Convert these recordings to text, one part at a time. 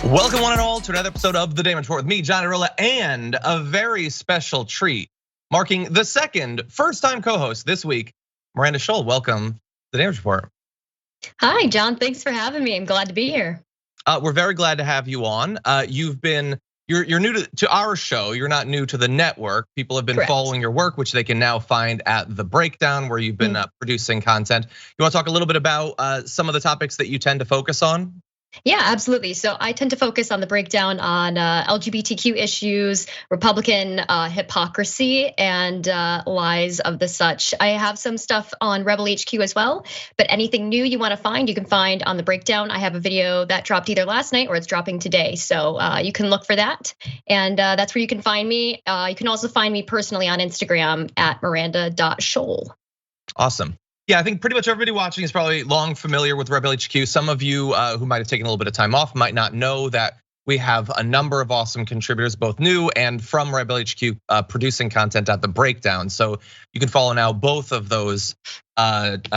Welcome one and all to another episode of The Damage Report with me, John Arilla, and a very special treat, marking the second first-time co-host this week, Miranda Scholl. Welcome to The Damage Report. Hi, John. Thanks for having me. I'm glad to be here. We're very glad to have you on. You're new to our show. You're not new to the network. People have been Correct. following your work, which they can now find at The Breakdown, where you've been producing content. You want to talk a little bit about some of the topics that you tend to focus on? Yeah, absolutely. So I tend to focus on The Breakdown on LGBTQ issues, Republican hypocrisy, and lies of the such. I have some stuff on Rebel HQ as well, but anything new you want to find, you can find on The Breakdown. I have a video that dropped either last night or it's dropping today. So you can look for that. And that's where you can find me. You can also find me personally on Instagram at miranda.scholl. Awesome. Yeah, I think pretty much everybody watching is probably long familiar with Rebel HQ. Some of you who might have taken a little bit of time off might not know that we have a number of awesome contributors, both new and from Rebel HQ, producing content at The Breakdown. So you can follow now both of those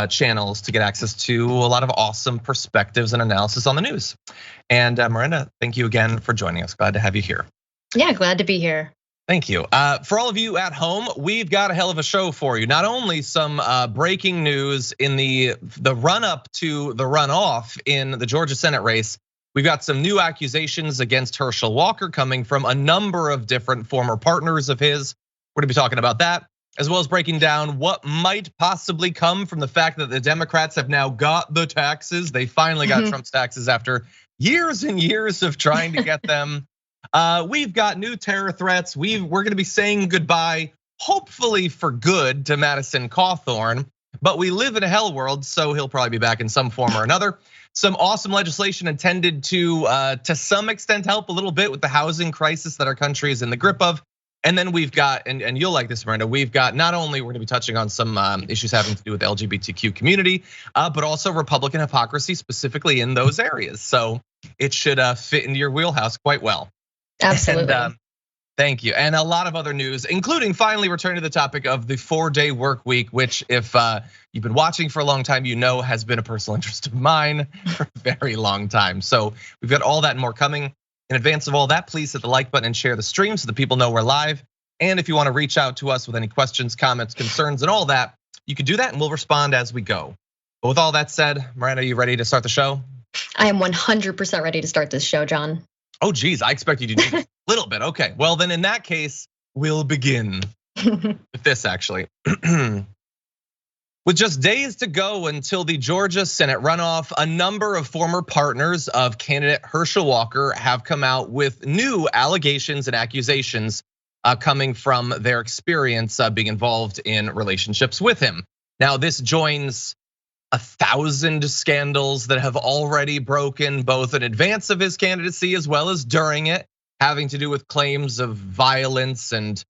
channels to get access to a lot of awesome perspectives and analysis on the news. And Miranda, thank you again for joining us. Glad to have you here. Yeah, glad to be here. Thank you. For all of you at home, we've got a hell of a show for you. Not only some breaking news in the run up to the runoff in the Georgia Senate race, we've got some new accusations against Herschel Walker coming from a number of different former partners of his. We're gonna be talking about that, as well as breaking down what might possibly come from the fact that the Democrats have now got the taxes. They finally got Trump's taxes after years and years of trying to get them. We've got new terror threats. We're gonna be saying goodbye, hopefully for good, to Madison Cawthorn, but we live in a hell world, so he'll probably be back in some form or another. Some awesome legislation intended to some extent help a little bit with the housing crisis that our country is in the grip of. And then we've got, and you'll like this, Miranda, we've got not only we're gonna be touching on some issues having to do with the LGBTQ community, but also Republican hypocrisy specifically in those areas. So it should fit into your wheelhouse quite well. Absolutely. And, thank you. And a lot of other news, including finally returning to the topic of the 4-day work week, which if you've been watching for a long time, you know has been a personal interest of mine for a very long time. So we've got all that and more coming. In advance of all that, please hit the like button and share the stream so that people know we're live. And if you want to reach out to us with any questions, comments, concerns, and all that, you can do that and we'll respond as we go. But with all that said, Miranda, are you ready to start the show? I am 100% ready to start this show, John. Oh geez, I expect you to do a little bit. Okay, well then in that case, we'll begin with this actually. With just days to go until the Georgia Senate runoff, a number of former partners of candidate Herschel Walker have come out with new allegations and accusations coming from their experience being involved in relationships with him. Now this joins 1,000 scandals that have already broken both in advance of his candidacy as well as during it, having to do with claims of violence and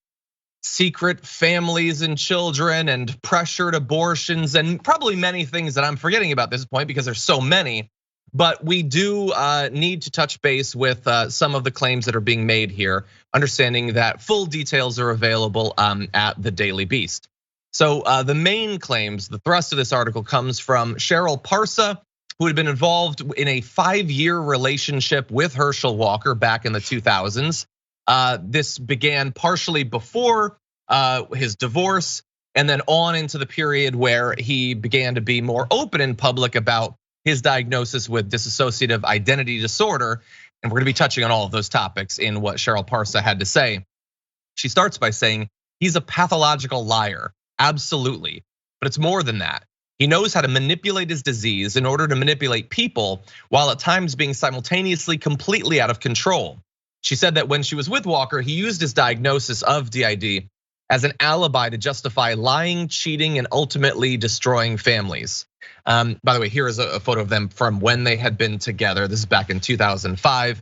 secret families and children and pressured abortions and probably many things that I'm forgetting about at this point because there's so many. But we do need to touch base with some of the claims that are being made here, understanding that full details are available at the Daily Beast. So the main claims, the thrust of this article comes from Cheryl Parsa, who had been involved in a 5-year relationship with Herschel Walker back in the 2000s. This began partially before his divorce and then on into the period where he began to be more open in public about his diagnosis with dissociative identity disorder. And we're gonna be touching on all of those topics in what Cheryl Parsa had to say. She starts by saying, he's a pathological liar. Absolutely, but it's more than that. He knows how to manipulate his disease in order to manipulate people while at times being simultaneously completely out of control. She said that when she was with Walker, he used his diagnosis of DID as an alibi to justify lying, cheating, and ultimately destroying families. By the way, here is a photo of them from when they had been together. This is back in 2005.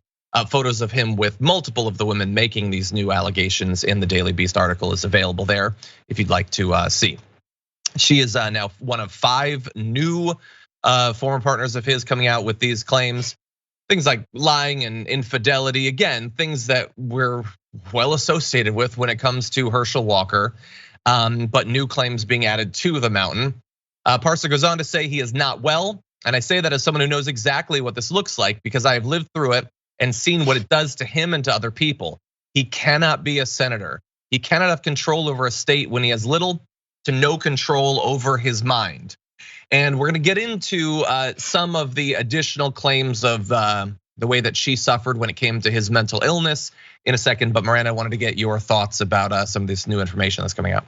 Photos of him with multiple of the women making these new allegations in the Daily Beast article is available there if you'd like to see. She is now one of 5 new former partners of his coming out with these claims. Things like lying and infidelity, again, things that we're well associated with when it comes to Herschel Walker, but new claims being added to the mountain. Parsa goes on to say he is not well, and I say that as someone who knows exactly what this looks like because I have lived through it and seen what it does to him and to other people. He cannot be a senator. He cannot have control over a state when he has little to no control over his mind. And we're gonna get into some of the additional claims of the way that she suffered when it came to his mental illness in a second. But Miranda, I wanted to get your thoughts about some of this new information that's coming out.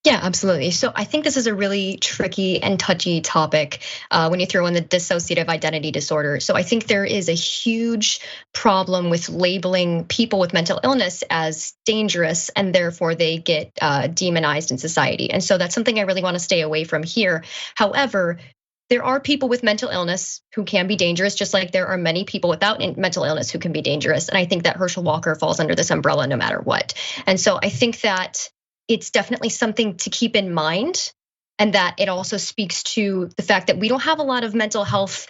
Yeah, absolutely. So I think this is a really tricky and touchy topic when you throw in the dissociative identity disorder. So I think there is a huge problem with labeling people with mental illness as dangerous, and therefore they get demonized in society. And so that's something I really want to stay away from here. However, there are people with mental illness who can be dangerous, just like there are many people without mental illness who can be dangerous. And I think that Herschel Walker falls under this umbrella no matter what. And so I think that it's definitely something to keep in mind, and that it also speaks to the fact that we don't have a lot of mental health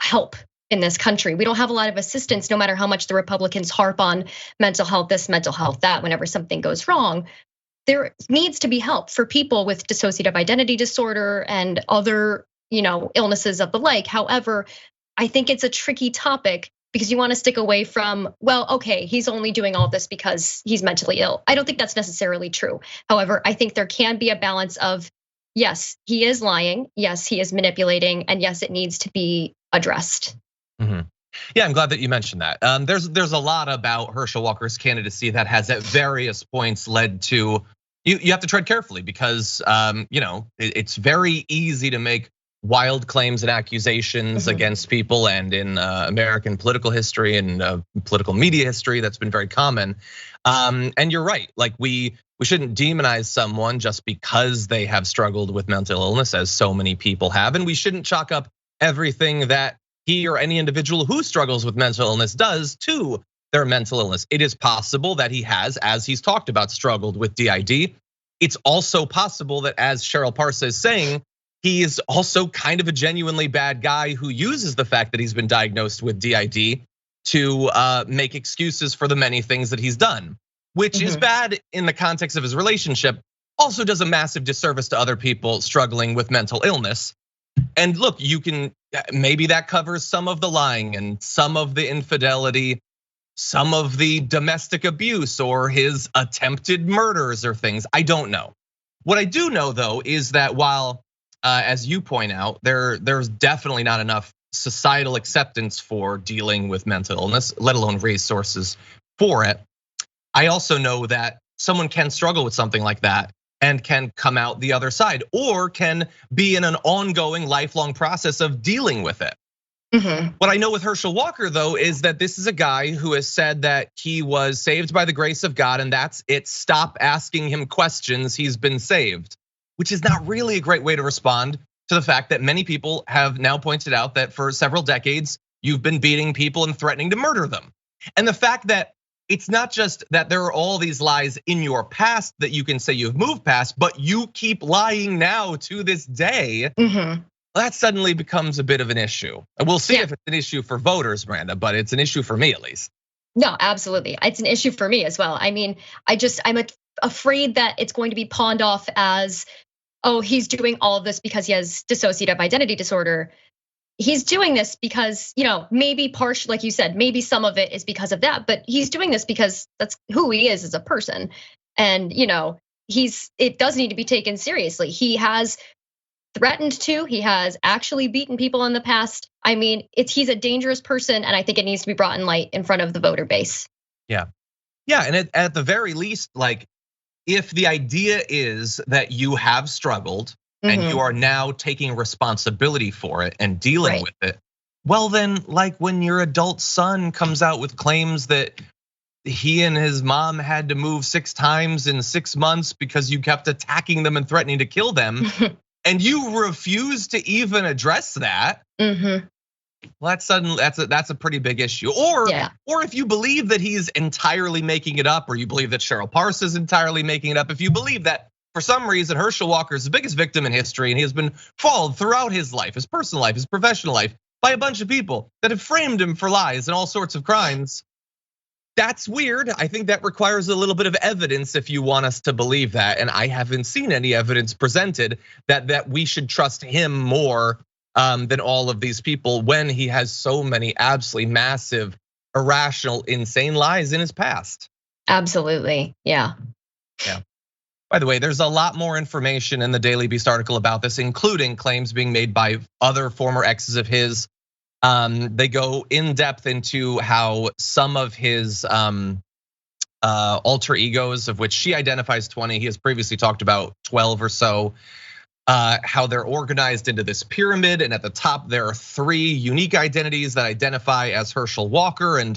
help in this country. We don't have a lot of assistance, no matter how much the Republicans harp on mental health this, mental health that, whenever something goes wrong. There needs to be help for people with dissociative identity disorder and other, illnesses of the like. However, I think it's a tricky topic because you want to stick away from, well, okay, he's only doing all this because he's mentally ill. I don't think that's necessarily true. However, I think there can be a balance of, yes, he is lying, yes, he is manipulating, and yes, it needs to be addressed. Yeah, I'm glad that you mentioned that. There's a lot about Herschel Walker's candidacy that has at various points led to, you have to tread carefully because it's very easy to make wild claims and accusations against people, and in American political history and political media history, that's been very common. And you're right, like we shouldn't demonize someone just because they have struggled with mental illness, as so many people have, and we shouldn't chalk up everything that he or any individual who struggles with mental illness does to their mental illness. It is possible that he has, as he's talked about, struggled with DID. It's also possible that, as Cheryl Parsa is saying, he is also kind of a genuinely bad guy who uses the fact that he's been diagnosed with DID to make excuses for the many things that he's done, which is bad in the context of his relationship. Also does a massive disservice to other people struggling with mental illness. And look, maybe that covers some of the lying and some of the infidelity, some of the domestic abuse or his attempted murders or things. I don't know. What I do know though is that while, as you point out, there's definitely not enough societal acceptance for dealing with mental illness, let alone resources for it. I also know that someone can struggle with something like that and can come out the other side, or can be in an ongoing, lifelong process of dealing with it. What I know with Herschel Walker, though, is that this is a guy who has said that he was saved by the grace of God, and that's it. Stop asking him questions, he's been saved, which is not really a great way to respond to the fact that many people have now pointed out that for several decades, you've been beating people and threatening to murder them. And the fact that it's not just that there are all these lies in your past that you can say you've moved past, but you keep lying now to this day. That suddenly becomes a bit of an issue. And we'll see if it's an issue for voters, Miranda, but it's an issue for me at least. No, absolutely. It's an issue for me as well. I mean, I'm afraid that it's going to be pawned off as, oh, he's doing all of this because he has dissociative identity disorder. He's doing this because, maybe partially, like you said, maybe some of it is because of that, but he's doing this because that's who he is as a person. And, it does need to be taken seriously. He has threatened to, he has actually beaten people in the past. I mean, he's a dangerous person, and I think it needs to be brought in light in front of the voter base. Yeah, and at the very least, like, if the idea is that you have struggled and you are now taking responsibility for it and dealing with it, well then, like when your adult son comes out with claims that he and his mom had to move 6 times in 6 months because you kept attacking them and threatening to kill them, and you refuse to even address that, well, that's a pretty big issue. Or if you believe that he's entirely making it up, or you believe that Cheryl Parsa is entirely making it up, if you believe that for some reason Herschel Walker is the biggest victim in history and he has been followed throughout his life, his personal life, his professional life, by a bunch of people that have framed him for lies and all sorts of crimes, that's weird. I think that requires a little bit of evidence if you want us to believe that. And I haven't seen any evidence presented that we should trust him more than all of these people when he has so many absolutely massive, irrational, insane lies in his past. Absolutely, yeah. Yeah. By the way, there's a lot more information in the Daily Beast article about this, including claims being made by other former exes of his. They go in depth into how some of his alter egos, of which she identifies 20, he has previously talked about 12 or so, how they're organized into this pyramid, and at the top there are 3 unique identities that identify as Herschel Walker, and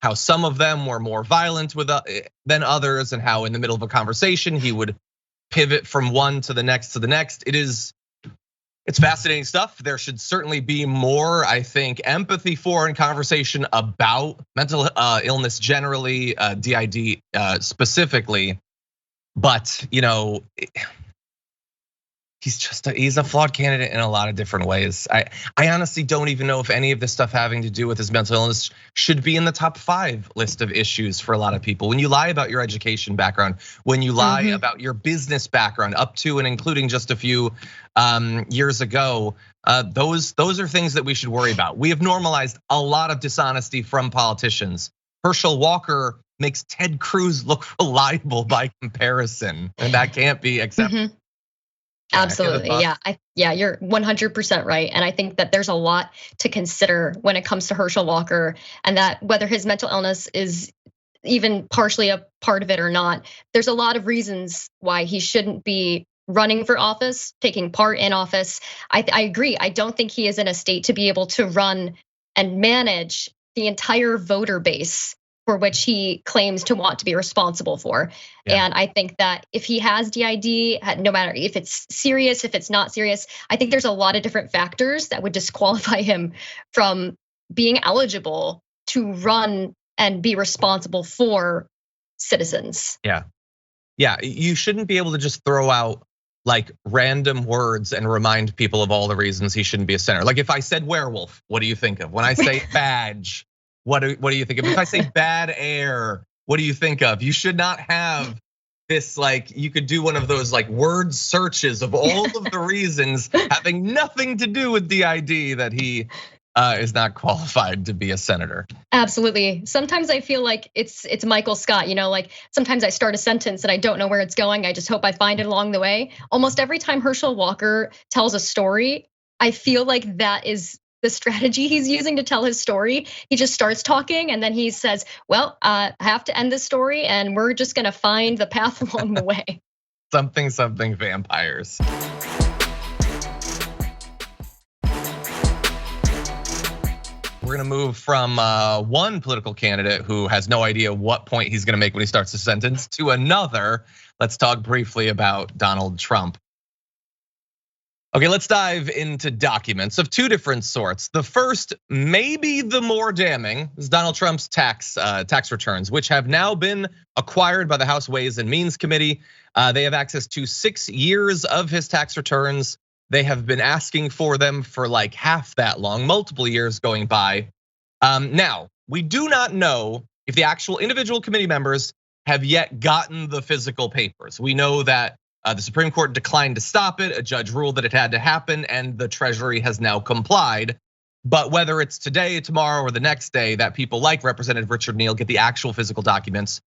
how some of them were more violent than others, and how in the middle of a conversation he would pivot from one to the next to the next. It's fascinating stuff. There should certainly be more, I think, empathy for and conversation about mental illness generally, DID specifically. But he's a flawed candidate in a lot of different ways. I honestly don't even know if any of this stuff having to do with his mental illness should be in the top 5 list of issues for a lot of people. When you lie about your education background, when you lie about your business background, up to and including just a few years ago, those are things that we should worry about. We have normalized a lot of dishonesty from politicians. Herschel Walker makes Ted Cruz look reliable by comparison, and that can't be acceptable. Absolutely, yeah, you're 100% right. And I think that there's a lot to consider when it comes to Herschel Walker, and that whether his mental illness is even partially a part of it or not, there's a lot of reasons why he shouldn't be running for office, taking part in office. I agree, I don't think he is in a state to be able to run and manage the entire voter base for which he claims to want to be responsible for. Yeah. And I think that if he has DID, no matter if it's serious, if it's not serious, I think there's a lot of different factors that would disqualify him from being eligible to run and be responsible for citizens. Yeah, you shouldn't be able to just throw out like random words and remind people of all the reasons he shouldn't be a senator. Like if I said werewolf, what do you think of? When I say badge, what do you think of? If I say bad air, what do you think of? You should not have this, like, you could do one of those like word searches of all of the reasons having nothing to do with DID that he is not qualified to be a senator. Absolutely. Sometimes I feel like it's Michael Scott, like sometimes I start a sentence and I don't know where it's going. I just hope I find it along the way. Almost every time Herschel Walker tells a story, I feel like that is the strategy he's using to tell his story. He just starts talking and then he says, well, I have to end this story and we're just gonna find the path along the way. Something vampires. We're gonna move from one political candidate who has no idea what point he's gonna make when he starts a sentence to another. Let's talk briefly about Donald Trump. Okay, let's dive into documents of 2 different sorts. The first, maybe the more damning, is Donald Trump's tax returns, which have now been acquired by the House Ways and Means Committee. They have access to 6 years of his tax returns. They have been asking for them for like half that long, multiple years going by. Now, we do not know if the actual individual committee members have yet gotten the physical papers. We know that the Supreme Court declined to stop it. A judge ruled that it had to happen, and the Treasury has now complied. But whether it's today, tomorrow, or the next day that people like Representative Richard Neal get the actual physical documents,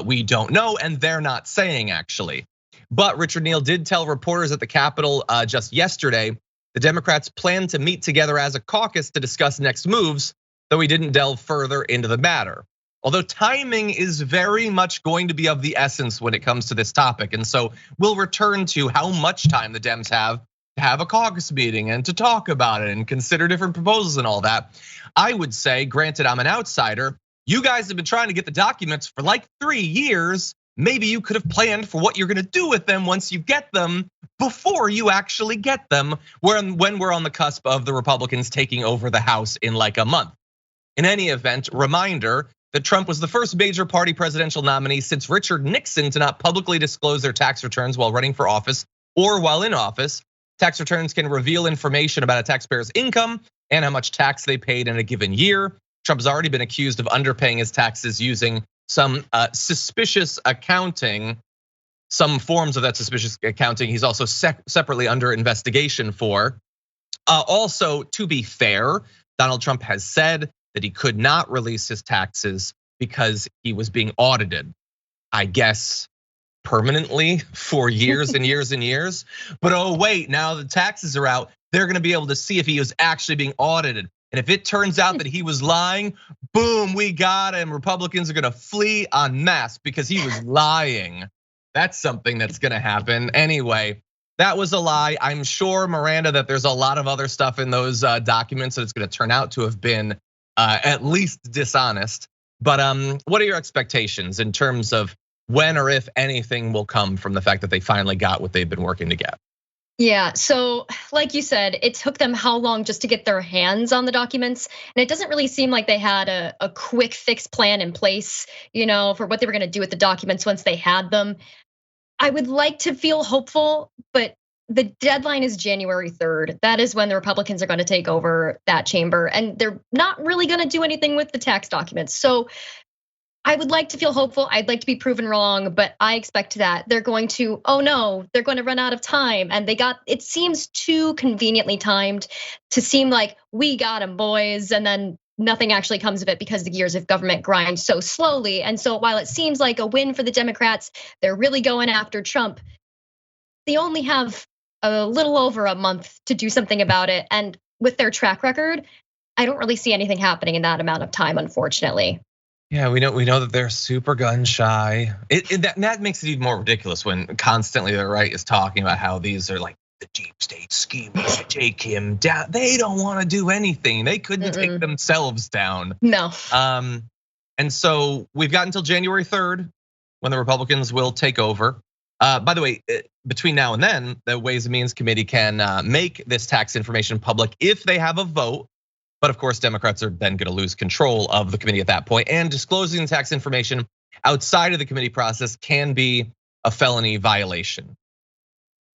we don't know, and they're not saying actually. But Richard Neal did tell reporters at the Capitol just yesterday the Democrats plan to meet together as a caucus to discuss next moves, though he didn't delve further into the matter. Although timing is very much going to be of the essence when it comes to this topic. And so we'll return to how much time the Dems have to have a caucus meeting and to talk about it and consider different proposals and all that. I would say, granted I'm an outsider, you guys have been trying to get the documents for like 3 years. Maybe you could have planned for what you're gonna do with them once you get them before you actually get them, when we're on the cusp of the Republicans taking over the House in like a month. In any event, reminder that Trump was the first major party presidential nominee since Richard Nixon to not publicly disclose their tax returns while running for office or while in office. Tax returns can reveal information about a taxpayer's income and how much tax they paid in a given year. Trump has already been accused of underpaying his taxes using some suspicious accounting, some forms of that suspicious accounting he's also separately under investigation for. Also, to be fair, Donald Trump has said that he could not release his taxes because he was being audited, I guess, permanently for years and years and years. But oh wait, now the taxes are out. They're gonna be able to see if he was actually being audited. And if it turns out that he was lying, boom, we got him. Republicans are gonna flee en masse because he was lying. That's something that's gonna happen. Anyway, that was a lie. I'm sure, Miranda, that there's a lot of other stuff in those documents that it's gonna turn out to have been at least dishonest. But what are your expectations in terms of when or if anything will come from the fact that they finally got what they've been working to get? Yeah, so like you said, it took them how long just to get their hands on the documents? And it doesn't really seem like they had a quick fix plan in place, for what they were gonna do with the documents once they had them. I would like to feel hopeful, but the deadline is January 3rd. That is when the Republicans are gonna take over that chamber, and they're not really gonna do anything with the tax documents. So I would like to feel hopeful. I'd like to be proven wrong, but I expect that they're going to, oh no, they're going to run out of time. And it seems too conveniently timed to seem like we got them, boys. And then nothing actually comes of it because the gears of government grind so slowly. And so while it seems like a win for the Democrats, they're really going after Trump. They only have a little over a month to do something about it. And with their track record, I don't really see anything happening in that amount of time, unfortunately. Yeah, we know that they're super gun shy. That makes it even more ridiculous when constantly the right is talking about how these are like the deep state schemers to take him down. They don't want to do anything. They couldn't take themselves down. No. And so we've got until January 3rd when the Republicans will take over. By the way, between now and then, the Ways and Means Committee can make this tax information public if they have a vote. But of course, Democrats are then going to lose control of the committee at that point. And disclosing the tax information outside of the committee process can be a felony violation.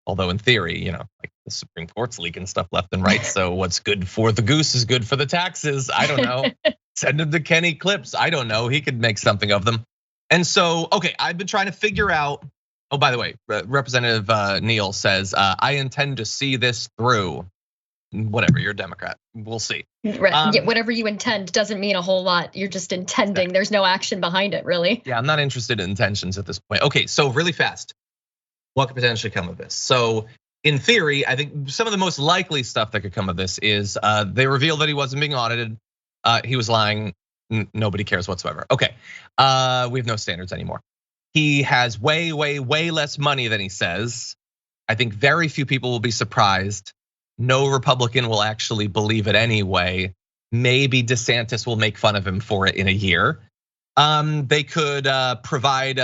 Although in theory, like the Supreme Court's leaking stuff left and right. So what's good for the goose is good for the taxes. I don't know. Send him to Kenny Clips. I don't know. He could make something of them. And so, okay, I've been trying to figure out. Oh, by the way, Representative Neal says, I intend to see this through. Whatever, you're a Democrat. We'll see. Right. Yeah, whatever you intend doesn't mean a whole lot. You're just intending. There's no action behind it, really. Yeah, I'm not interested in intentions at this point. Okay, so really fast, what could potentially come of this? So in theory, I think some of the most likely stuff that could come of this is they revealed that he wasn't being audited. He was lying. Nobody cares whatsoever. Okay, we have no standards anymore. He has way less money than he says. I think very few people will be surprised. No Republican will actually believe it anyway. Maybe DeSantis will make fun of him for it in a year. They could provide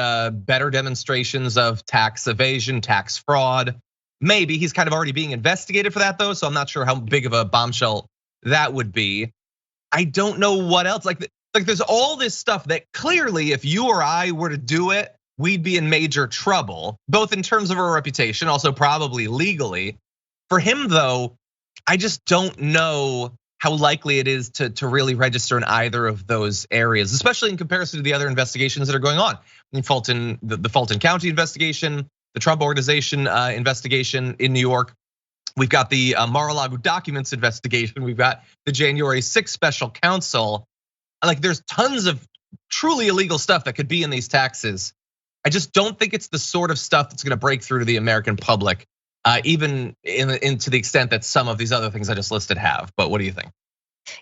better demonstrations of tax evasion, tax fraud. Maybe he's kind of already being investigated for that though, so I'm not sure how big of a bombshell that would be. I don't know what else. Like there's all this stuff that clearly, if you or I were to do it, we'd be in major trouble, both in terms of our reputation, also probably legally. For him though, I just don't know how likely it is to really register in either of those areas, especially in comparison to the other investigations that are going on. The Fulton County investigation, the Trump Organization investigation in New York. We've got the Mar-a-Lago documents investigation. We've got the January 6th special counsel. Like there's tons of truly illegal stuff that could be in these taxes. I just don't think it's the sort of stuff that's gonna break through to the American public. Even to the extent that some of these other things I just listed have. But what do you think?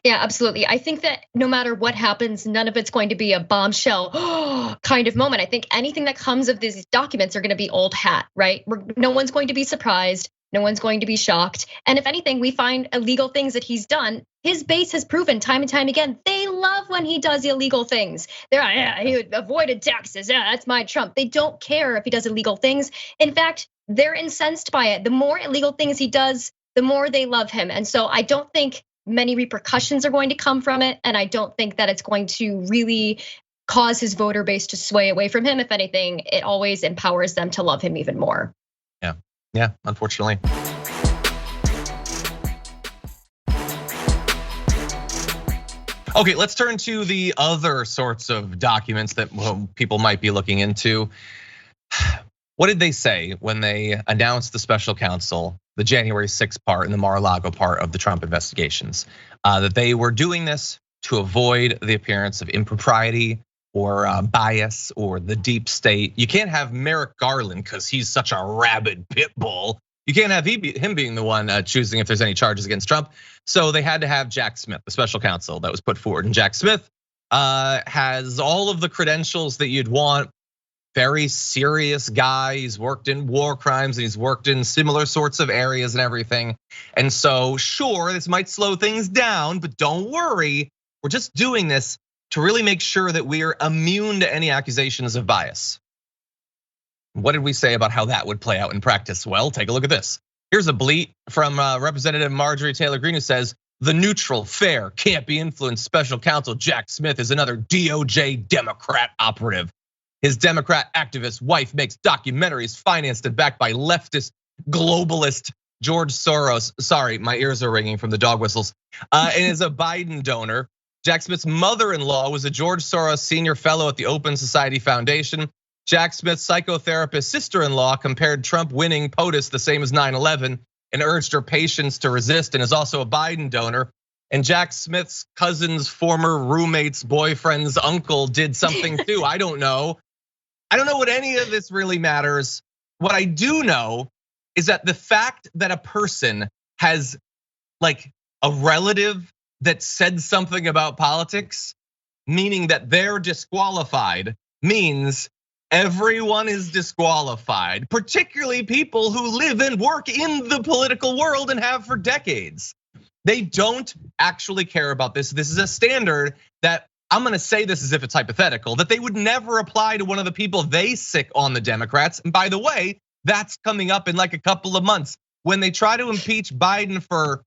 Yeah, absolutely. I think that no matter what happens, none of it's going to be a bombshell kind of moment. I think anything that comes of these documents are going to be old hat, right? No one's going to be surprised. No one's going to be shocked. And if anything, we find illegal things that he's done. His base has proven time and time again, they love when he does illegal things. They're like, yeah, he avoided taxes. Yeah, that's my Trump. They don't care if he does illegal things. In fact, they're incensed by it. The more illegal things he does, the more they love him. And so I don't think many repercussions are going to come from it. And I don't think that it's going to really cause his voter base to sway away from him. If anything, it always empowers them to love him even more. Yeah, unfortunately. Okay, let's turn to the other sorts of documents that people might be looking into. What did they say when they announced the special counsel, the January 6th part and the Mar-a-Lago part of the Trump investigations? That they were doing this to avoid the appearance of impropriety or bias or the deep state. You can't have Merrick Garland because he's such a rabid pit bull. You can't have him being the one choosing if there's any charges against Trump. So they had to have Jack Smith, the special counsel that was put forward. And Jack Smith has all of the credentials that you'd want. Very serious guy. He's worked in war crimes and he's worked in similar sorts of areas and everything. And so sure, this might slow things down, but don't worry. We're just doing this to really make sure that we are immune to any accusations of bias. What did we say about how that would play out in practice? Well, take a look at this. Here's a bleat from Representative Marjorie Taylor Greene who says, the neutral, fair, can't be influenced special counsel Jack Smith is another DOJ Democrat operative. His Democrat activist wife makes documentaries financed and backed by leftist globalist George Soros. Sorry, my ears are ringing from the dog whistles. And is a Biden donor. Jack Smith's mother-in-law was a George Soros senior fellow at the Open Society Foundation. Jack Smith's psychotherapist sister-in-law compared Trump winning POTUS the same as 9/11 and urged her patients to resist, and is also a Biden donor. And Jack Smith's cousin's former roommate's boyfriend's uncle did something too. I don't know. I don't know what any of this really matters. What I do know is that the fact that a person has like a relative that said something about politics, meaning that they're disqualified, means everyone is disqualified, particularly people who live and work in the political world and have for decades. They don't actually care about this. This is a standard that I'm gonna say this as if it's hypothetical, that they would never apply to one of the people they sick on the Democrats. And by the way, that's coming up in like a couple of months. When they try to impeach Biden for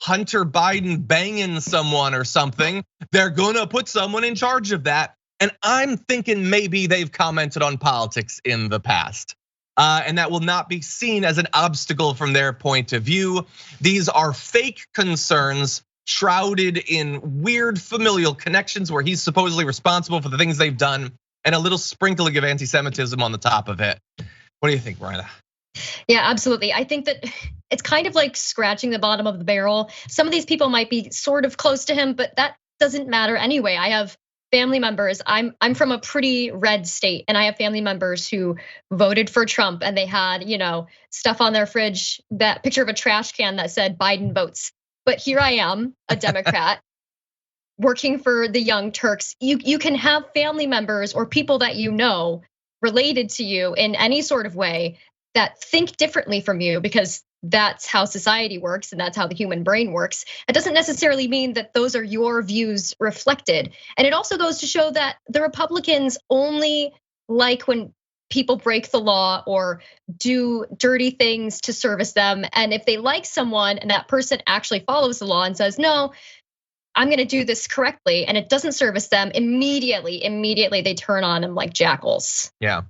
Hunter Biden banging someone or something, they're gonna put someone in charge of that. And I'm thinking maybe they've commented on politics in the past. And that will not be seen as an obstacle from their point of view. These are fake concerns shrouded in weird familial connections where he's supposedly responsible for the things they've done and a little sprinkling of anti-Semitism on the top of it. What do you think, Miranda? Yeah, absolutely. I think that it's kind of like scratching the bottom of the barrel. Some of these people might be sort of close to him, but that doesn't matter anyway. I have family members. I'm from a pretty red state, and I have family members who voted for Trump, and they had, stuff on their fridge, that picture of a trash can that said Biden votes. But here I am, a Democrat, working for the Young Turks. You can have family members or people that you know related to you in any sort of way that think differently from you, because that's how society works and that's how the human brain works. It doesn't necessarily mean that those are your views reflected. And it also goes to show that the Republicans only like when people break the law or do dirty things to service them. And if they like someone and that person actually follows the law and says, no, I'm gonna do this correctly, and it doesn't service them, immediately they turn on them like jackals. Yeah.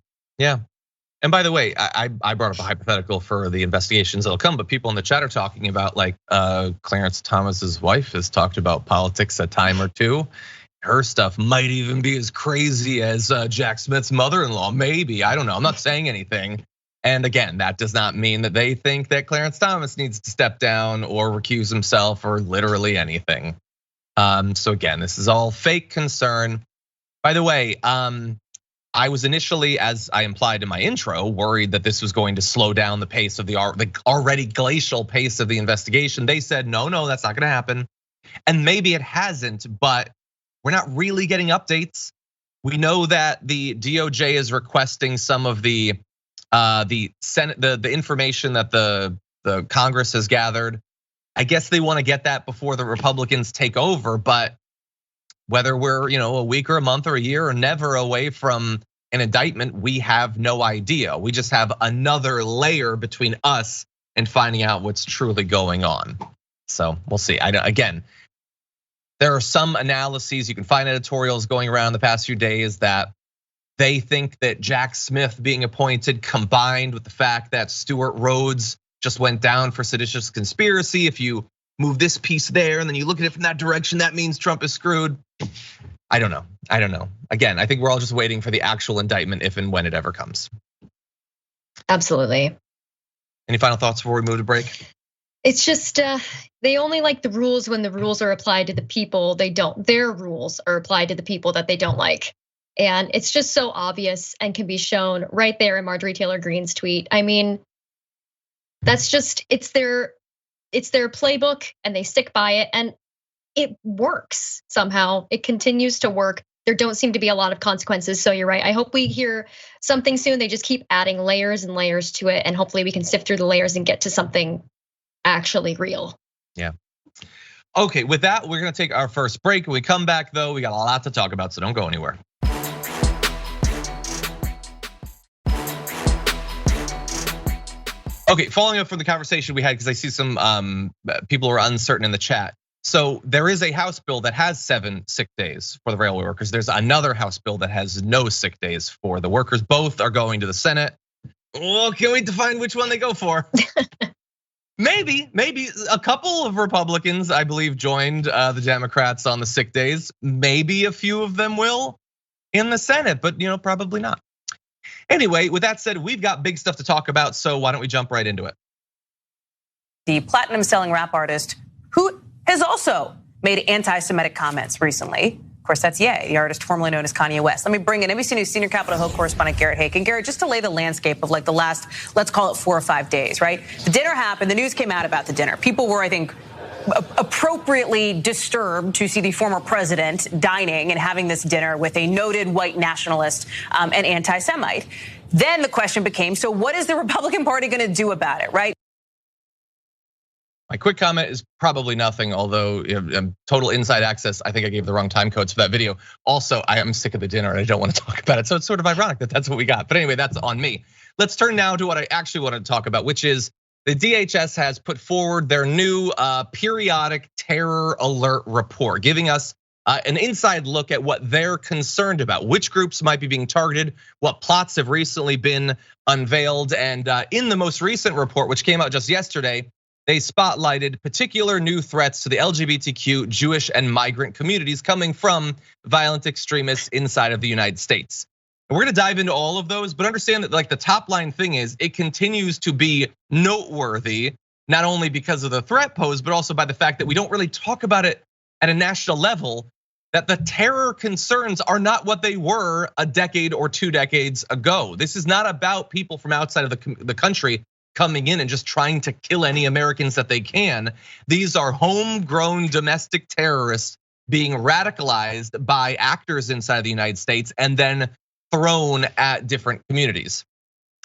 And by the way, I brought up a hypothetical for the investigations that'll come, but people in the chat are talking about like Clarence Thomas's wife has talked about politics a time or two. Her stuff might even be as crazy as Jack Smith's mother-in-law, maybe, I don't know, I'm not saying anything. And again, that does not mean that they think that Clarence Thomas needs to step down or recuse himself or literally anything. So again, this is all fake concern. By the way, I was initially, as I implied in my intro, worried that this was going to slow down the pace of the already glacial pace of the investigation. They said, no, that's not gonna happen. And maybe it hasn't, but we're not really getting updates. We know that the DOJ is requesting some of the Senate, the information that the Congress has gathered. I guess they want to get that before the Republicans take over, but whether we're a week or a month or a year or never away from an indictment, we have no idea. We just have another layer between us and finding out what's truly going on. So we'll see. Again, there are some analyses, you can find editorials going around the past few days that they think that Jack Smith being appointed, combined with the fact that Stuart Rhodes just went down for seditious conspiracy, if you move this piece there and then you look at it from that direction, that means Trump is screwed. I don't know. Again, I think we're all just waiting for the actual indictment if and when it ever comes. Absolutely. Any final thoughts before we move to break? It's just they only like the rules when the rules are applied to the people they don't. Their rules are applied to the people that they don't like. And it's just so obvious and can be shown right there in Marjorie Taylor Greene's tweet. I mean, that's just, it's their playbook and they stick by it and it works somehow. It continues to work. There don't seem to be a lot of consequences. So you're right. I hope we hear something soon. They just keep adding layers and layers to it. And hopefully we can sift through the layers and get to something actually real. Yeah. Okay, with that, we're gonna take our first break. When we come back though, we got a lot to talk about, so don't go anywhere. Okay, following up from the conversation we had, because I see some people who are uncertain in the chat. So there is a House bill that has 7 sick days for the railway workers. There's another House bill that has no sick days for the workers. Both are going to the Senate. Oh, can't wait to find which one they go for. Maybe a couple of Republicans, I believe, joined the Democrats on the sick days. Maybe a few of them will in the Senate, but probably not. Anyway, with that said, we've got big stuff to talk about, so why don't we jump right into it? The platinum-selling rap artist who has also made anti-Semitic comments recently. Of course, that's Ye, the artist formerly known as Kanye West. Let me bring in NBC News senior Capitol Hill correspondent Garrett Hake. And Garrett, just to lay the landscape of like the last, let's call it 4 or 5 days, right? The dinner happened, the news came out about the dinner. People were, I think, appropriately disturbed to see the former president dining and having this dinner with a noted white nationalist and anti-Semite. Then the question became, so what is the Republican Party gonna do about it, right? My quick comment is probably nothing, although total inside access, I think I gave the wrong time codes for that video. Also, I am sick of the dinner and I don't want to talk about it. So it's sort of ironic that that's what we got. But anyway, that's on me. Let's turn now to what I actually want to talk about, which is the DHS has put forward their new periodic terror alert report, giving us an inside look at what they're concerned about, which groups might be being targeted, what plots have recently been unveiled. And in the most recent report, which came out just yesterday, they spotlighted particular new threats to the LGBTQ, Jewish, and migrant communities coming from violent extremists inside of the United States. And we're gonna dive into all of those, but understand that like the top line thing is it continues to be noteworthy, not only because of the threat posed, but also by the fact that we don't really talk about it at a national level, that the terror concerns are not what they were a decade or 2 decades ago. This is not about people from outside of the country coming in and just trying to kill any Americans that they can. These are homegrown domestic terrorists being radicalized by actors inside the United States and then thrown at different communities.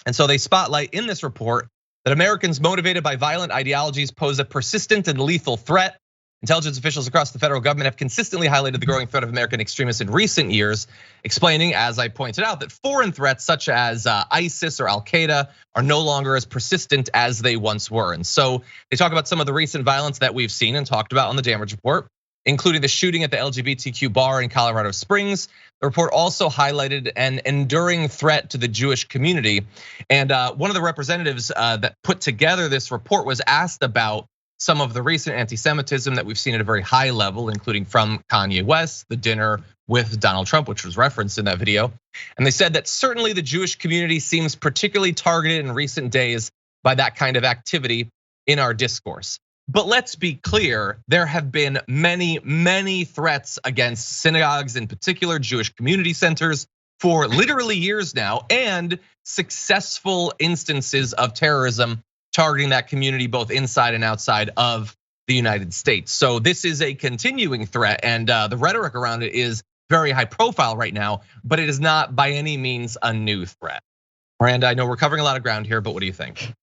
And so they spotlight in this report that Americans motivated by violent ideologies pose a persistent and lethal threat. Intelligence officials across the federal government have consistently highlighted the growing threat of American extremists in recent years, explaining, as I pointed out, that foreign threats such as ISIS or Al-Qaeda are no longer as persistent as they once were. And so they talk about some of the recent violence that we've seen and talked about on the damage report, including the shooting at the LGBTQ bar in Colorado Springs. The report also highlighted an enduring threat to the Jewish community. And one of the representatives that put together this report was asked about some of the recent anti-Semitism that we've seen at a very high level, including from Kanye West, the dinner with Donald Trump, which was referenced in that video. And they said that certainly the Jewish community seems particularly targeted in recent days by that kind of activity in our discourse. But let's be clear, there have been many threats against synagogues, in particular Jewish community centers, for literally years now, and successful instances of terrorism targeting that community both inside and outside of the United States. So this is a continuing threat, and the rhetoric around it is very high profile right now, but it is not by any means a new threat. Miranda, I know we're covering a lot of ground here, but what do you think?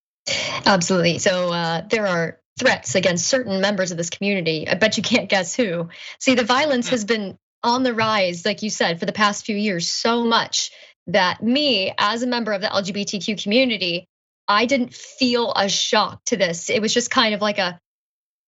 Absolutely. So there are threats against certain members of this community. I bet you can't guess who. See, the violence has been on the rise, like you said, for the past few years, so much that me, as a member of the LGBTQ community, I didn't feel a shock to this. It was just kind of like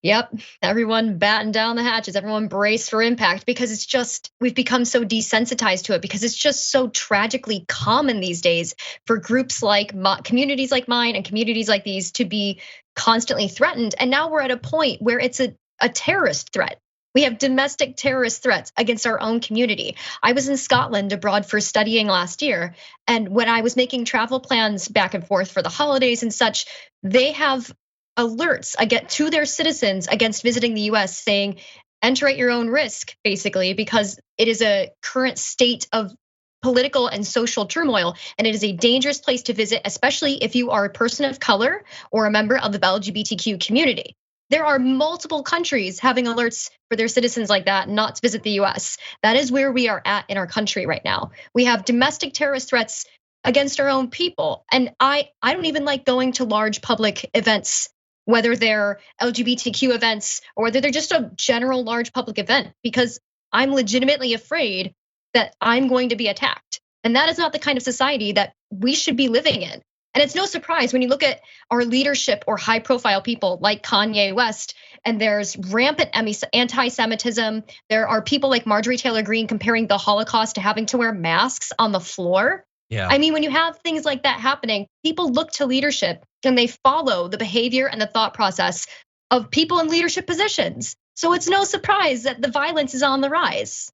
yep, everyone batten down the hatches, everyone brace for impact, because it's just, we've become so desensitized to it because it's just so tragically common these days for groups like communities like mine and communities like these to be constantly threatened. And now we're at a point where it's a terrorist threat. We have domestic terrorist threats against our own community. I was in Scotland abroad for studying last year, and when I was making travel plans back and forth for the holidays and such, they have alerts to their citizens against visiting the US saying, enter at your own risk, basically, because it is a current state of political and social turmoil, and it is a dangerous place to visit, especially if you are a person of color or a member of the LGBTQ community. There are multiple countries having alerts for their citizens like that not to visit the US. That is where we are at in our country right now. We have domestic terrorist threats against our own people. And I don't even like going to large public events, whether they're LGBTQ events or whether they're just a general large public event, because I'm legitimately afraid that I'm going to be attacked. And that is not the kind of society that we should be living in. And it's no surprise when you look at our leadership or high profile people like Kanye West, and there's rampant anti-Semitism. There are people like Marjorie Taylor Greene comparing the Holocaust to having to wear masks on the floor. Yeah. I mean, when you have things like that happening, people look to leadership and they follow the behavior and the thought process of people in leadership positions. So it's no surprise that the violence is on the rise.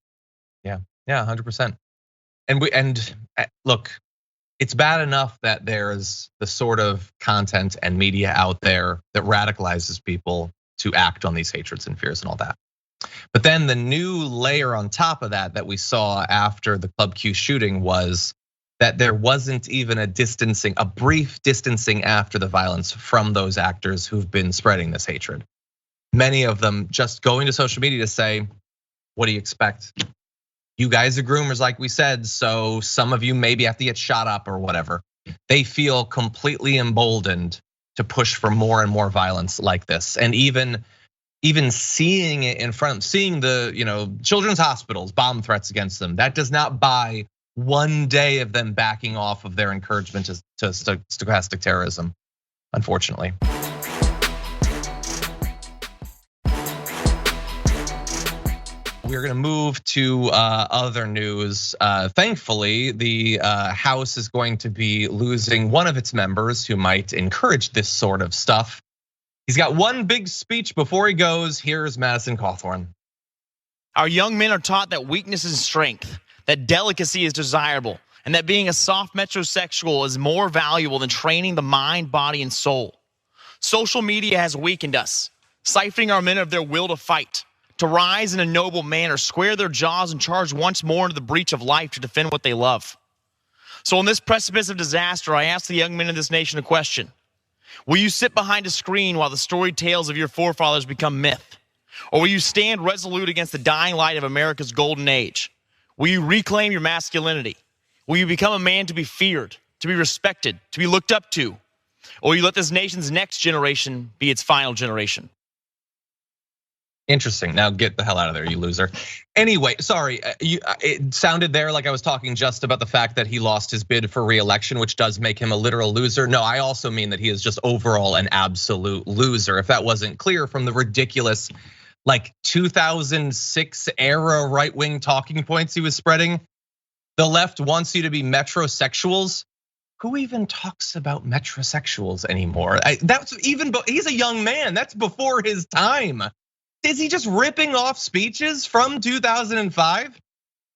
Yeah, 100%. And look, it's bad enough that there's the sort of content and media out there that radicalizes people to act on these hatreds and fears and all that. But then the new layer on top of that we saw after the Club Q shooting was that there wasn't even a brief distancing after the violence from those actors who've been spreading this hatred. Many of them just going to social media to say, what do you expect? You guys are groomers, like we said, so some of you maybe have to get shot up or whatever. They feel completely emboldened to push for more and more violence like this. And even seeing it in front, seeing the children's hospitals, bomb threats against them, that does not buy one day of them backing off of their encouragement to stochastic terrorism, unfortunately. We're gonna move to other news. Thankfully, the House is going to be losing one of its members who might encourage this sort of stuff. He's got one big speech before he goes. Here's Madison Cawthorn. Our young men are taught that weakness is strength, that delicacy is desirable, and that being a soft metrosexual is more valuable than training the mind, body, and soul. Social media has weakened us, siphoning our men of their will to fight, to rise in a noble manner, square their jaws, and charge once more into the breach of life to defend what they love. So on this precipice of disaster, I ask the young men of this nation a question. Will you sit behind a screen while the storied tales of your forefathers become myth? Or will you stand resolute against the dying light of America's golden age? Will you reclaim your masculinity? Will you become a man to be feared, to be respected, to be looked up to? Or will you let this nation's next generation be its final generation? Interesting. Now get the hell out of there, you loser. Anyway, sorry, it sounded there like I was talking just about the fact that he lost his bid for re-election, which does make him a literal loser. No, I also mean that he is just overall an absolute loser. If that wasn't clear from the ridiculous, like 2006 era right-wing talking points he was spreading. The left wants you to be metrosexuals. Who even talks about metrosexuals anymore? He's a young man. That's before his time. Is he just ripping off speeches from 2005?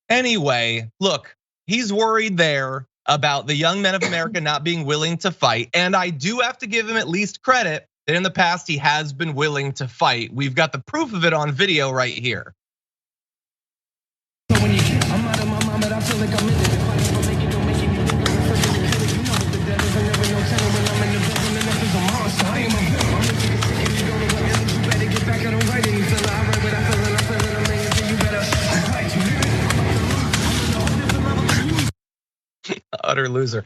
Anyway, look, he's worried there about the young men of America not being willing to fight. And I do have to give him at least credit that in the past he has been willing to fight. We've got the proof of it on video right here. Utter loser.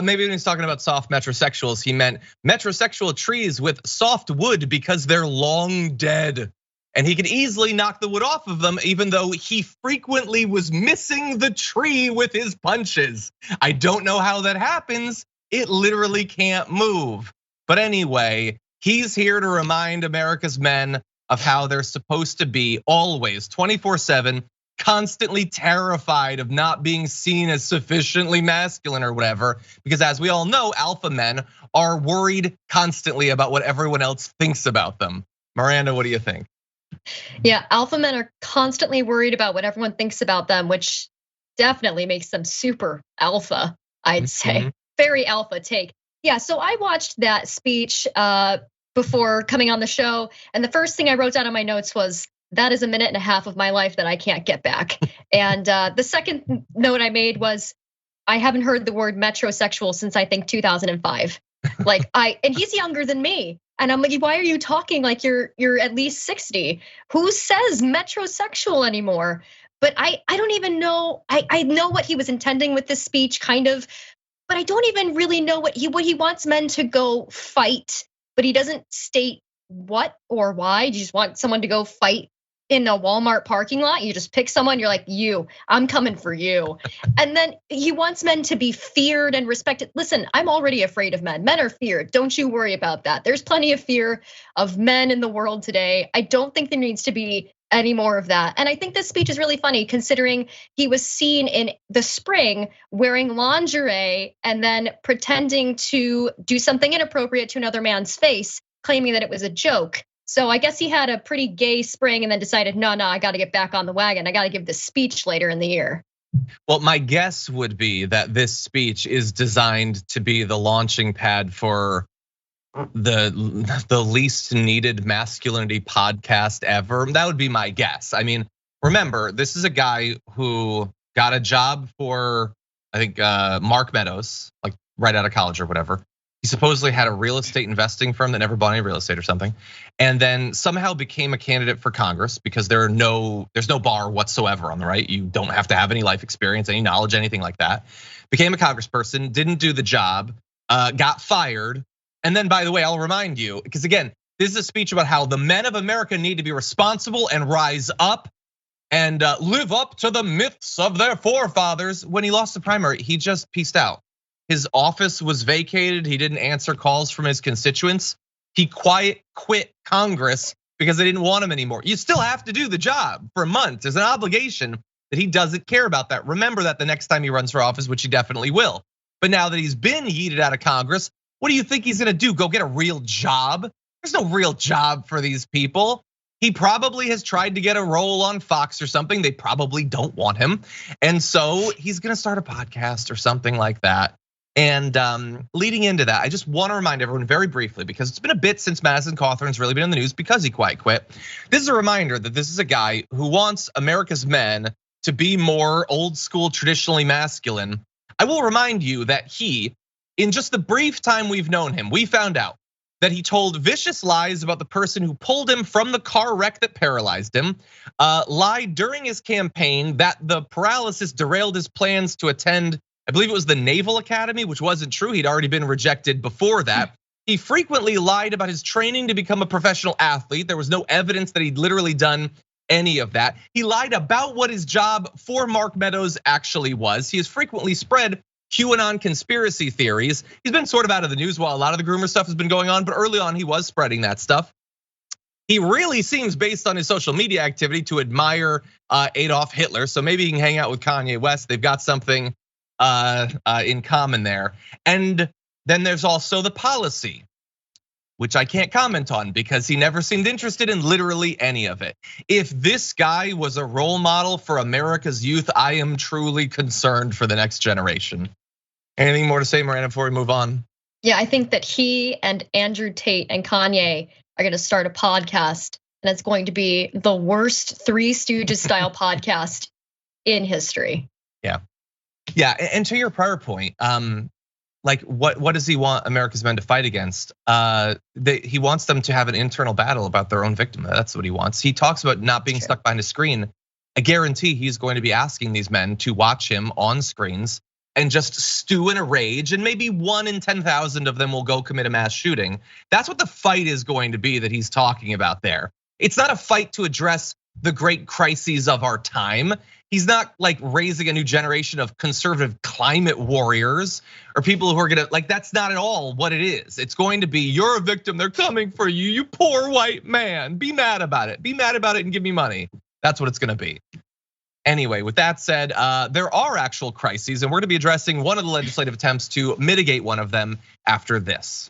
Maybe when he's talking about soft metrosexuals, he meant metrosexual trees with soft wood because they're long dead. And he could easily knock the wood off of them, even though he frequently was missing the tree with his punches. I don't know how that happens. It literally can't move. But anyway, he's here to remind America's men of how they're supposed to be always 24/7. Constantly terrified of not being seen as sufficiently masculine or whatever, because as we all know, alpha men are worried constantly about what everyone else thinks about them. Miranda, what do you think? Yeah, alpha men are constantly worried about what everyone thinks about them, which definitely makes them super alpha, I'd say. Very alpha take. Yeah, so I watched that speech before coming on the show, and the first thing I wrote down on my notes was, that is a minute and a half of my life that I can't get back. And the second note I made was, I haven't heard the word metrosexual since I think 2005. And he's younger than me. And I'm like, why are you talking like you're at least 60? Who says metrosexual anymore? But I don't even know. I know what he was intending with this speech, kind of, but I don't even really know what he wants men to go fight, but he doesn't state what or why. You just want someone to go fight in a Walmart parking lot. You just pick someone, you're like, I'm coming for you. And then he wants men to be feared and respected. Listen, I'm already afraid of men. Men are feared. Don't you worry about that. There's plenty of fear of men in the world today. I don't think there needs to be any more of that. And I think this speech is really funny considering he was seen in the spring wearing lingerie and then pretending to do something inappropriate to another man's face, claiming that it was a joke. So I guess he had a pretty gay spring and then decided, no, I got to get back on the wagon. I got to give this speech later in the year. Well, my guess would be that this speech is designed to be the launching pad for the least needed masculinity podcast ever. That would be my guess. I mean, remember, this is a guy who got a job for, I think, Mark Meadows, like right out of college or whatever. He supposedly had a real estate investing firm that never bought any real estate or something, and then somehow became a candidate for Congress because there's no bar whatsoever on the right. You don't have to have any life experience, any knowledge, anything like that. Became a congressperson, didn't do the job, got fired. And then, by the way, I'll remind you, because again, this is a speech about how the men of America need to be responsible and rise up and live up to the myths of their forefathers. When he lost the primary, he just peaced out. His office was vacated. He didn't answer calls from his constituents. He quit Congress because they didn't want him anymore. You still have to do the job for a month. There's an obligation that he doesn't care about that. Remember that the next time he runs for office, which he definitely will. But now that he's been yeeted out of Congress, what do you think he's gonna do? Go get a real job? There's no real job for these people. He probably has tried to get a role on Fox or something. They probably don't want him. And so he's gonna start a podcast or something like that. And leading into that, I just want to remind everyone very briefly, because it's been a bit since Madison Cawthorn's really been in the news because he quit. This is a reminder that this is a guy who wants America's men to be more old school, traditionally masculine. I will remind you that he, in just the brief time we've known him, we found out that he told vicious lies about the person who pulled him from the car wreck that paralyzed him, lied during his campaign that the paralysis derailed his plans to attend, I believe it was the Naval Academy, which wasn't true. He'd already been rejected before that. He frequently lied about his training to become a professional athlete. There was no evidence that he'd literally done any of that. He lied about what his job for Mark Meadows actually was. He has frequently spread QAnon conspiracy theories. He's been sort of out of the news while a lot of the groomer stuff has been going on, but early on he was spreading that stuff. He really seems, based on his social media activity, to admire Adolf Hitler. So maybe he can hang out with Kanye West. They've got something in common there. And then there's also the policy, which I can't comment on because he never seemed interested in literally any of it. If this guy was a role model for America's youth, I am truly concerned for the next generation. Anything more to say, Miranda, before we move on? Yeah, I think that he and Andrew Tate and Kanye are gonna start a podcast, and it's going to be the worst Three Stooges style podcast in history. Yeah, and to your prior point, like what does he want America's men to fight against? He wants them to have an internal battle about their own victim. That's what he wants. He talks about not being stuck behind a screen. I guarantee he's going to be asking these men to watch him on screens and just stew in a rage, and maybe 1 in 10,000 of them will go commit a mass shooting. That's what the fight is going to be that he's talking about there. It's not a fight to address the great crises of our time. He's not like raising a new generation of conservative climate warriors or people who are gonna, like, that's not at all what it is. It's going to be, you're a victim, they're coming for you, you poor white man. Be mad about it. Be mad about it and give me money. That's what it's gonna be. Anyway, with that said, there are actual crises, and we're gonna be addressing one of the legislative attempts to mitigate one of them after this.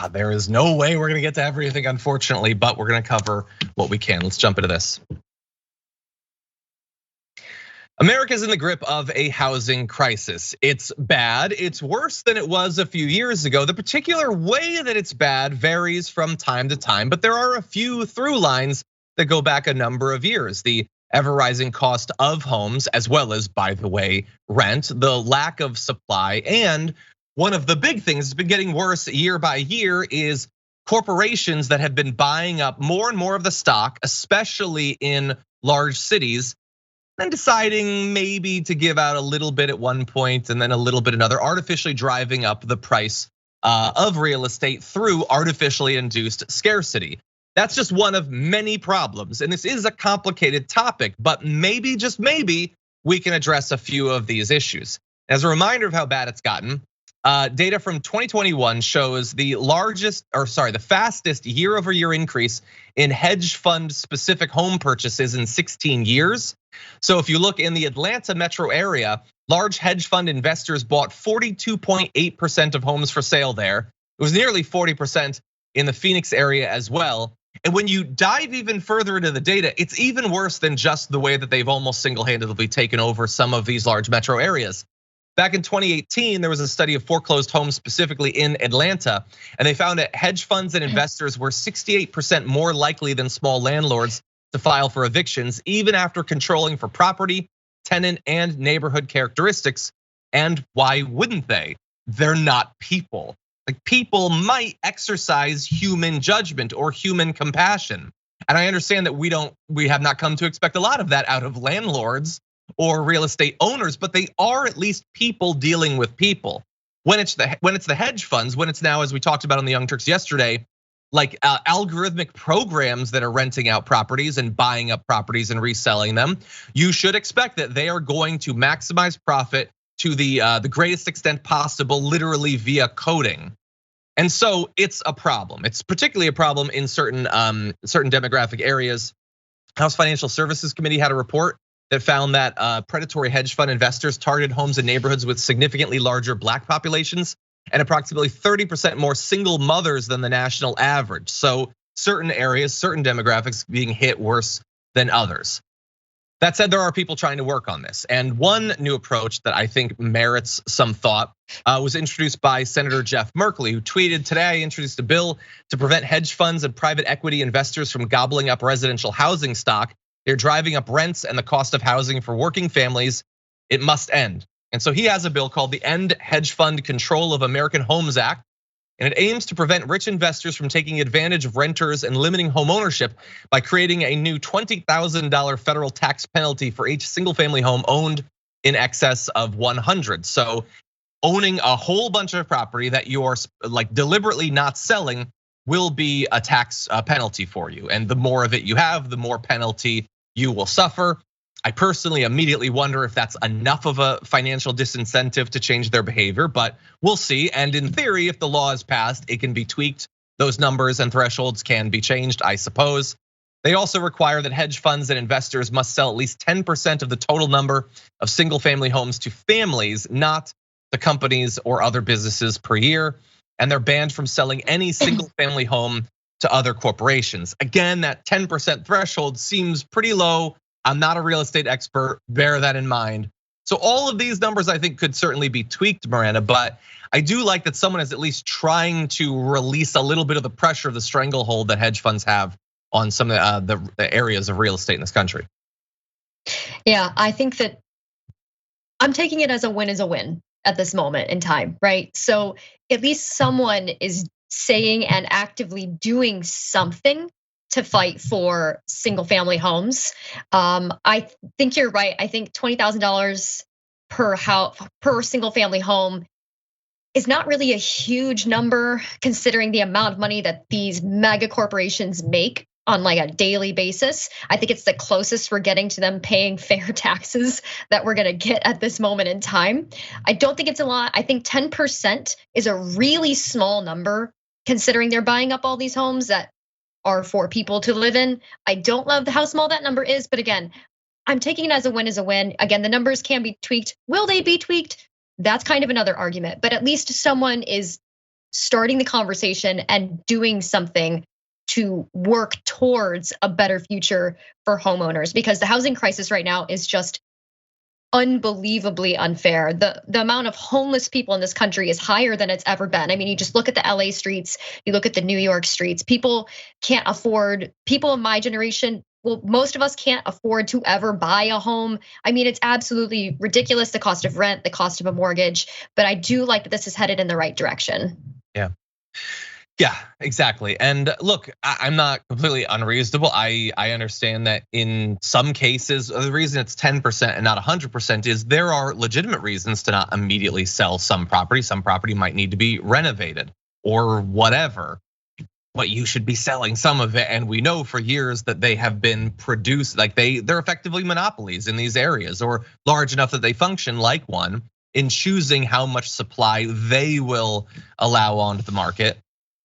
there is no way we're gonna get to everything, unfortunately, but we're gonna cover what we can. Let's jump into this. America's in the grip of a housing crisis. It's bad, it's worse than it was a few years ago. The particular way that it's bad varies from time to time, but there are a few through lines that go back a number of years. The ever rising cost of homes, as well as, by the way, rent, the lack of supply, and one of the big things that's been getting worse year by year is corporations that have been buying up more and more of the stock, especially in large cities, and deciding maybe to give out a little bit at one point and then a little bit another, artificially driving up the price of real estate through artificially induced scarcity. That's just one of many problems, and this is a complicated topic, but maybe, just maybe, we can address a few of these issues. As a reminder of how bad it's gotten, data from 2021 shows the fastest year-over-year increase in hedge fund specific home purchases in 16 years. So if you look in the Atlanta metro area, large hedge fund investors bought 42.8% of homes for sale there. It was nearly 40% in the Phoenix area as well. And when you dive even further into the data, it's even worse than just the way that they've almost single-handedly taken over some of these large metro areas. Back in 2018, there was a study of foreclosed homes specifically in Atlanta, and they found that hedge funds and investors were 68% more likely than small landlords to file for evictions, even after controlling for property, tenant, and neighborhood characteristics. And why wouldn't they? They're not people. Like, people might exercise human judgment or human compassion. And I understand that we have not come to expect a lot of that out of landlords or real estate owners, but they are at least people dealing with people. When it's the hedge funds, when it's now, as we talked about on the Young Turks yesterday, like algorithmic programs that are renting out properties and buying up properties and reselling them, you should expect that they are going to maximize profit to the greatest extent possible, literally via coding. And so it's a problem. It's particularly a problem in certain demographic areas. House Financial Services Committee had a report that found that predatory hedge fund investors targeted homes in neighborhoods with significantly larger Black populations and approximately 30% more single mothers than the national average. So certain areas, certain demographics being hit worse than others. That said, there are people trying to work on this. And one new approach that I think merits some thought was introduced by Senator Jeff Merkley, who tweeted, "Today I introduced a bill to prevent hedge funds and private equity investors from gobbling up residential housing stock. They're driving up rents and the cost of housing for working families. It must end." And so he has a bill called the End Hedge Fund Control of American Homes Act. And it aims to prevent rich investors from taking advantage of renters and limiting home ownership by creating a new $20,000 federal tax penalty for each single family home owned in excess of 100. So owning a whole bunch of property that you're like deliberately not selling will be a tax penalty for you. And the more of it you have, the more penalty you will suffer. I personally immediately wonder if that's enough of a financial disincentive to change their behavior, but we'll see. And in theory, if the law is passed, it can be tweaked. Those numbers and thresholds can be changed, I suppose. They also require that hedge funds and investors must sell at least 10% of the total number of single family homes to families, not the companies or other businesses per year. And they're banned from selling any single family home to other corporations. Again, that 10% threshold seems pretty low. I'm not a real estate expert, bear that in mind. So all of these numbers I think could certainly be tweaked, Miranda, but I do like that someone is at least trying to release a little bit of the pressure of the stranglehold that hedge funds have on some of the areas of real estate in this country. Yeah, I think that I'm taking it as a win at this moment in time, right? So at least someone is saying and actively doing something to fight for single family homes. I think you're right. I think $20,000 per single family home is not really a huge number considering the amount of money that these mega corporations make on like a daily basis. I think it's the closest we're getting to them paying fair taxes that we're gonna get at this moment in time. I don't think it's a lot. I think 10% is a really small number considering they're buying up all these homes that are for people to live in. I don't love how small that number is, but again, I'm taking it as a win. Again, the numbers can be tweaked. Will they be tweaked? That's kind of another argument, but at least someone is starting the conversation and doing something to work towards a better future for homeowners, because the housing crisis right now is just unbelievably unfair. The amount of homeless people in this country is higher than it's ever been. I mean, you just look at the LA streets, you look at the New York streets, people can't afford, people in my generation, well, most of us can't afford to ever buy a home. I mean, it's absolutely ridiculous, the cost of rent, the cost of a mortgage, but I do like that this is headed in the right direction. Yeah, exactly. And look, I'm not completely unreasonable. I understand that in some cases, the reason it's 10% and not 100% is there are legitimate reasons to not immediately sell some property. Some property might need to be renovated or whatever, but you should be selling some of it. And we know for years that they have been produced, like they're effectively monopolies in these areas, or large enough that they function like one in choosing how much supply they will allow onto the market.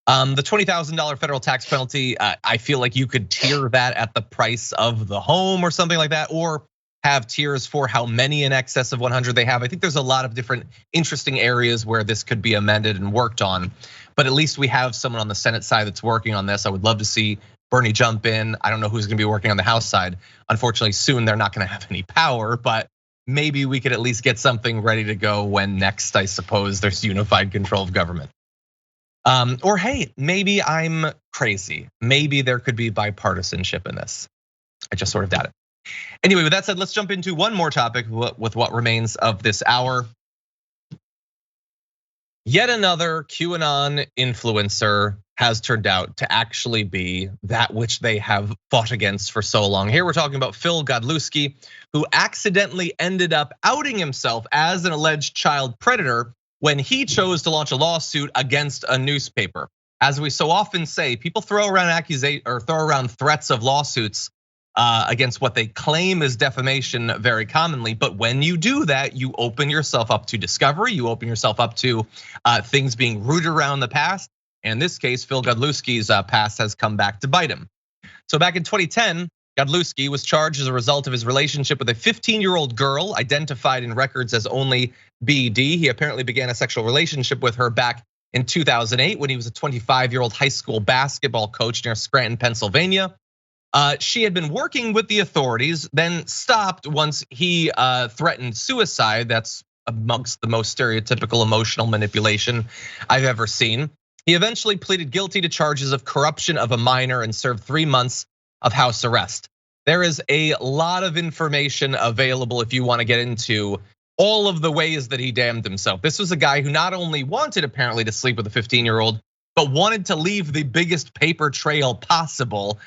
The $20,000 federal tax penalty, I feel like you could tier that at the price of the home or something like that, or have tiers for how many in excess of 100 they have. I think there's a lot of different interesting areas where this could be amended and worked on, but at least we have someone on the Senate side that's working on this. I would love to see Bernie jump in. I don't know who's gonna be working on the House side. Unfortunately, soon they're not gonna have any power, but maybe we could at least get something ready to go when next, I suppose, there's unified control of government. Or hey, maybe I'm crazy. Maybe there could be bipartisanship in this. I just sort of doubt it. Anyway, with that said, let's jump into one more topic with what remains of this hour. Yet another QAnon influencer has turned out to actually be that which they have fought against for so long. Here we're talking about Phil Godlewski, who accidentally ended up outing himself as an alleged child predator when he chose to launch a lawsuit against a newspaper. As we so often say, people throw around threats of lawsuits against what they claim is defamation very commonly. But when you do that, you open yourself up to discovery. You open yourself up to things being rooted around the past. In this case, Phil Godlewski's past has come back to bite him. So back in 2010, Godlewski was charged as a result of his relationship with a 15-year-old girl identified in records as only BD. He apparently began a sexual relationship with her back in 2008 when he was a 25-year-old high school basketball coach near Scranton, Pennsylvania. She had been working with the authorities, then stopped once he threatened suicide. That's amongst the most stereotypical emotional manipulation I've ever seen. He eventually pleaded guilty to charges of corruption of a minor and served 3 months of house arrest. There is a lot of information available if you want to get into all of the ways that he damned himself. This was a guy who not only wanted apparently to sleep with a 15-year-old, but wanted to leave the biggest paper trail possible.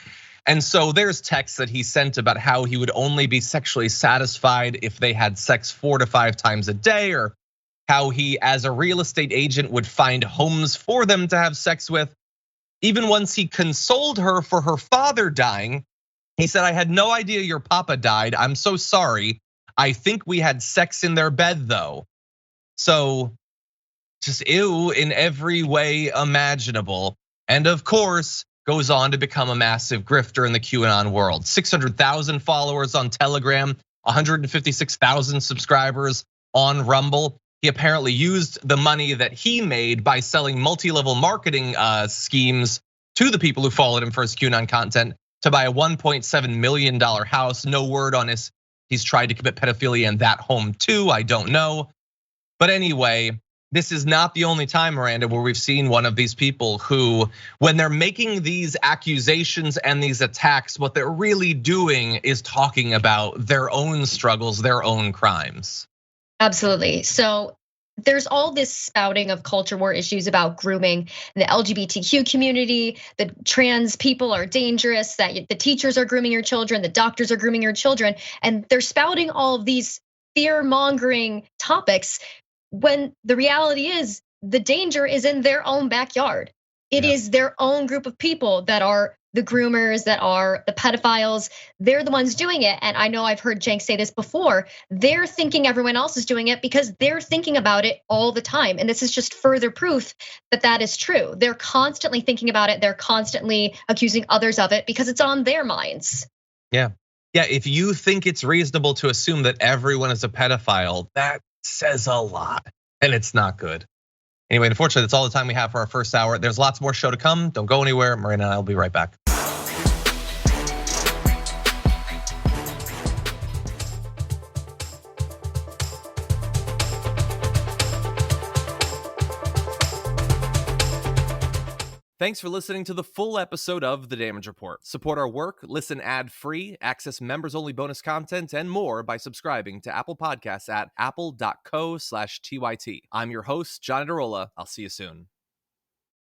And so there's texts that he sent about how he would only be sexually satisfied if they had sex 4 to 5 times a day, or how he, as a real estate agent, would find homes for them to have sex with. Even once he consoled her for her father dying, he said, "I had no idea your papa died. I'm so sorry. I think we had sex in their bed though." So just ew in every way imaginable. And of course, goes on to become a massive grifter in the QAnon world. 600,000 followers on Telegram, 156,000 subscribers on Rumble. He apparently used the money that he made by selling multi-level marketing schemes to the people who followed him for his QAnon content to buy a $1.7 million house. No word on he's tried to commit pedophilia in that home too, I don't know. But anyway, this is not the only time, Miranda, where we've seen one of these people who, when they're making these accusations and these attacks, what they're really doing is talking about their own struggles, their own crimes. Absolutely. So there's all this spouting of culture war issues about grooming, the LGBTQ community, the trans people are dangerous, that the teachers are grooming your children, the doctors are grooming your children, and they're spouting all of these fear-mongering topics when the reality is the danger is in their own backyard. It is their own group of people that are the groomers, that are the pedophiles. They're the ones doing it. And I know I've heard Cenk say this before. They're thinking everyone else is doing it because they're thinking about it all the time. And this is just further proof that that is true. They're constantly thinking about it. They're constantly accusing others of it because it's on their minds. Yeah, if you think it's reasonable to assume that everyone is a pedophile, that says a lot, and it's not good. Anyway, unfortunately, that's all the time we have for our first hour. There's lots more show to come. Don't go anywhere. Miranda and I will be right back. Thanks for listening to the full episode of The Damage Report. Support our work, listen ad-free, access members-only bonus content, and more by subscribing to Apple Podcasts at apple.co/TYT. I'm your host, John Adarola. I'll see you soon.